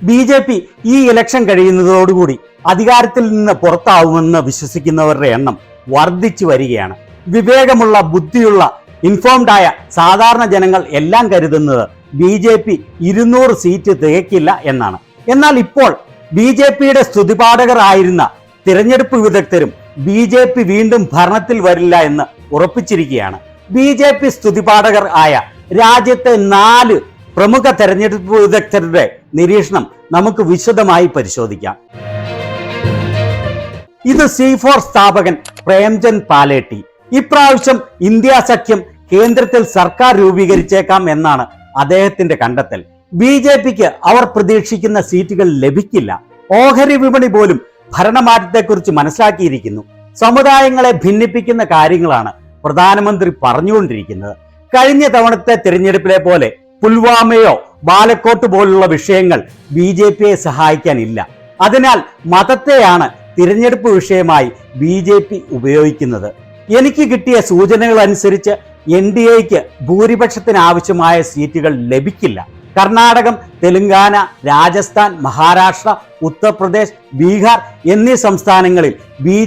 B ഈ election കഴിയുന്നതോടുകൂടി അധികാരത്തിൽ നിന്ന് പുറത്താവുമെന്ന് വിശ്വസിക്കുന്നവരുടെ എണ്ണം വർദ്ധിച്ചു വരികയാണ്. വിവേകമുള്ള, ബുദ്ധിയുള്ള, ഇൻഫോംഡ് ആയ സാധാരണ ജനങ്ങൾ എല്ലാം കരുതുന്നത് ബി 200 സീറ്റ് തികക്കില്ല എന്നാണ്. എന്നാൽ ഇപ്പോൾ ബി സ്തുതിപാഠകർ ആയിരുന്ന തിരഞ്ഞെടുപ്പ് വിദഗ്ധരും ബി വീണ്ടും ഭരണത്തിൽ വരില്ല എന്ന് ഉറപ്പിച്ചിരിക്കുകയാണ്. ബി സ്തുതിപാഠകർ ആയ രാജ്യത്തെ 4 പ്രമുഖ തെരഞ്ഞെടുപ്പ് വിദഗ്ധരുടെ നിരീക്ഷണം നമുക്ക് വിശദമായി പരിശോധിക്കാം. ഇത് C4 സ്ഥാപകൻ പ്രേംചന്ദ് പാലേട്ടി. ഇപ്രാവശ്യം ഇന്ത്യ സഖ്യം കേന്ദ്രത്തിൽ സർക്കാർ രൂപീകരിച്ചേക്കാം എന്നാണ് അദ്ദേഹത്തിന്റെ കണ്ടെത്തൽ. ബി അവർ പ്രതീക്ഷിക്കുന്ന സീറ്റുകൾ ലഭിക്കില്ല. ഓഹരി വിപണി പോലും ഭരണമാറ്റത്തെക്കുറിച്ച് മനസ്സിലാക്കിയിരിക്കുന്നു. സമുദായങ്ങളെ ഭിന്നിപ്പിക്കുന്ന കാര്യങ്ങളാണ് പ്രധാനമന്ത്രി പറഞ്ഞുകൊണ്ടിരിക്കുന്നത്. കഴിഞ്ഞ തവണത്തെ തിരഞ്ഞെടുപ്പിലെ പോലെ പുൽവാമയോ ബാലക്കോട്ട് പോലുള്ള വിഷയങ്ങൾ ബി സഹായിക്കാനില്ല. അതിനാൽ മതത്തെയാണ് തിരഞ്ഞെടുപ്പ് വിഷയമായി ബി ഉപയോഗിക്കുന്നത്. എനിക്ക് കിട്ടിയ സൂചനകൾ അനുസരിച്ച് NDAക്ക് ഭൂരിപക്ഷത്തിന് ആവശ്യമായ സീറ്റുകൾ ലഭിക്കില്ല. കർണാടകം, തെലങ്കാന, രാജസ്ഥാൻ, മഹാരാഷ്ട്ര, ഉത്തർപ്രദേശ്, ബീഹാർ എന്നീ സംസ്ഥാനങ്ങളിൽ ബി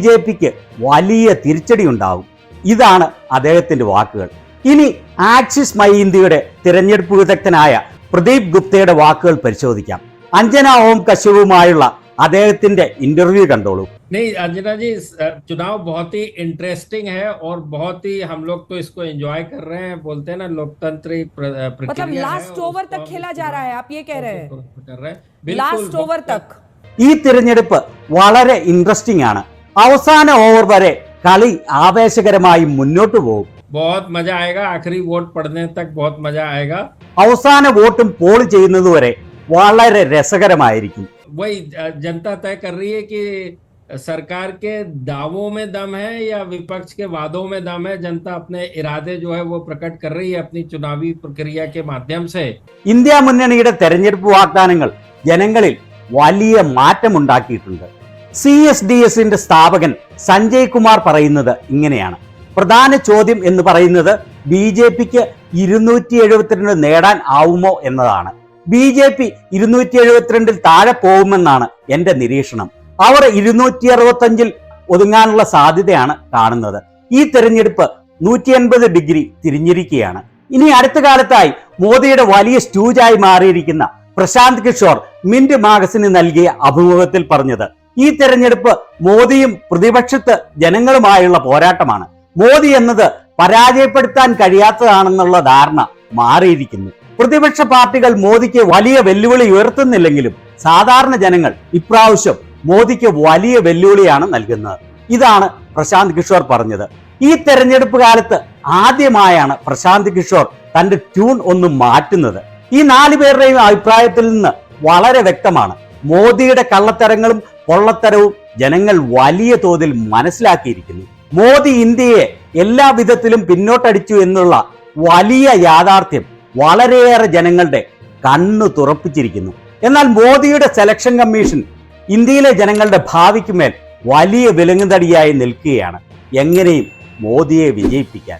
വലിയ തിരിച്ചടി ഉണ്ടാവും. ഇതാണ് അദ്ദേഹത്തിന്റെ വാക്കുകൾ. ഇനി ആക്സിസ് മൈ ഇന്ത്യയുടെ തിരഞ്ഞെടുപ്പ് വിദഗ്ധനായ പ്രദീപ് ഗുപ്തയുടെ വാക്കുകൾ പരിശോധിക്കാം. അഞ്ജന ഓം കശ്യപുമായുള്ള അദ്ദേഹത്തിന്റെ ഇന്റർവ്യൂ കണ്ടോളൂ. नहीं अंजना जी, चुनाव बहुत ही इंटरेस्टिंग है और बहुत ही हम लोग तो इसको एंजॉय कर रहे हैं. बोलते हैं ना, लोकतंत्री प्रक्रिया मतलब लास्ट ओवर तक खेला जा रहा है, आप ये कह रहे हैं? कर रहे हैं लास्ट ओवर तक. ഈ തിരഞ്ഞെടുപ്പ് വളരെ ഇൻട്രസ്റ്റിംഗ് ആണ്. അവസാന ഓവർ വരെ കളി ആവേശകരമായി മുന്നോട്ട് പോകും. बहुत मजा आएगा. आखिरी वोट पड़ने तक बहुत मजा आएगा. അവസാന വോട്ടും പോൾ ചെയ്യുന്നതുവരെ വളരെ രസകരമായിരിക്കും. वही जनता तय कर रही है कि सरकार के दावों में दम है या विपक्ष के वादों में दम है. जनता अपने इरादे जो है वो प्रकट कर रही है अपनी चुनावी प्रक्रिया के माध्यम से. ഇന്ത്യ മുന്നണിയുടെ തെരഞ്ഞെടുപ്പ് വാഗ്ദാനങ്ങൾ ജനങ്ങളിൽ വലിയ മാറ്റമുണ്ടാക്കിയിട്ടുണ്ട്. CSDSന്റെ സ്ഥാപകൻ സഞ്ജയ് കുമാർ പറയുന്നത് ഇങ്ങനെയാണ്. പ്രധാന ചോദ്യം എന്ന് പറയുന്നത് ബി 272 നേടാൻ ആവുമോ എന്നതാണ്. ബി 272 താഴെ പോകുമെന്നാണ് എന്റെ നിരീക്ഷണം. അവർ 265 ഒതുങ്ങാനുള്ള സാധ്യതയാണ് കാണുന്നത്. ഈ തെരഞ്ഞെടുപ്പ് 180 ഡിഗ്രി തിരിഞ്ഞിരിക്കുകയാണ്. ഇനി അടുത്ത കാലത്തായി മോദിയുടെ വലിയ സ്റ്റൂജായി മാറിയിരിക്കുന്ന പ്രശാന്ത് കിഷോർ മിന്റ് മാഗസിന് നൽകിയ അഭിമുഖത്തിൽ പറഞ്ഞത് ഈ തെരഞ്ഞെടുപ്പ് മോദിയും പ്രതിപക്ഷത്ത് ജനങ്ങളുമായുള്ള പോരാട്ടമാണ്. മോദി എന്നത് പരാജയപ്പെടുത്താൻ കഴിയാത്തതാണെന്നുള്ള ധാരണ മാറിയിരിക്കുന്നു. പ്രതിപക്ഷ പാർട്ടികൾ മോദിക്ക് വലിയ വെല്ലുവിളി ഉയർത്തുന്നില്ലെങ്കിലും സാധാരണ ജനങ്ങൾ ഇപ്രാവശ്യം മോദിക്ക് വലിയ വെല്ലുവിളിയാണ് നൽകുന്നത്. ഇതാണ് പ്രശാന്ത് കിഷോർ പറഞ്ഞത്. ഈ തെരഞ്ഞെടുപ്പ് കാലത്ത് ആദ്യമായാണ് പ്രശാന്ത് കിഷോർ തന്റെ ട്യൂൺ ഒന്ന് മാറ്റുന്നത്. ഈ 4 പേരുടെയും അഭിപ്രായത്തിൽ നിന്ന് വളരെ വ്യക്തമാണ്. മോദിയുടെ കള്ളത്തരങ്ങളും പൊള്ളത്തരവും ജനങ്ങൾ വലിയ തോതിൽ മനസ്സിലാക്കിയിരിക്കുന്നു. മോദി ഇന്ത്യയെ എല്ലാ വിധത്തിലും പിന്നോട്ടടിച്ചു എന്നുള്ള വലിയ യാഥാർത്ഥ്യം വളരെയേറെ ജനങ്ങളുടെ കണ്ണു തുറപ്പിച്ചിരിക്കുന്നു. എന്നാൽ മോദിയുടെ സെലക്ഷൻ കമ്മീഷൻ ഇന്ത്യയിലെ ജനങ്ങളുടെ ഭാവിക്കുമേൽ വലിയ വിലങ്ങുതടിയായി നിൽക്കുകയാണ്. എങ്ങനെയും മോദിയെ വിജയിപ്പിക്കാൻ.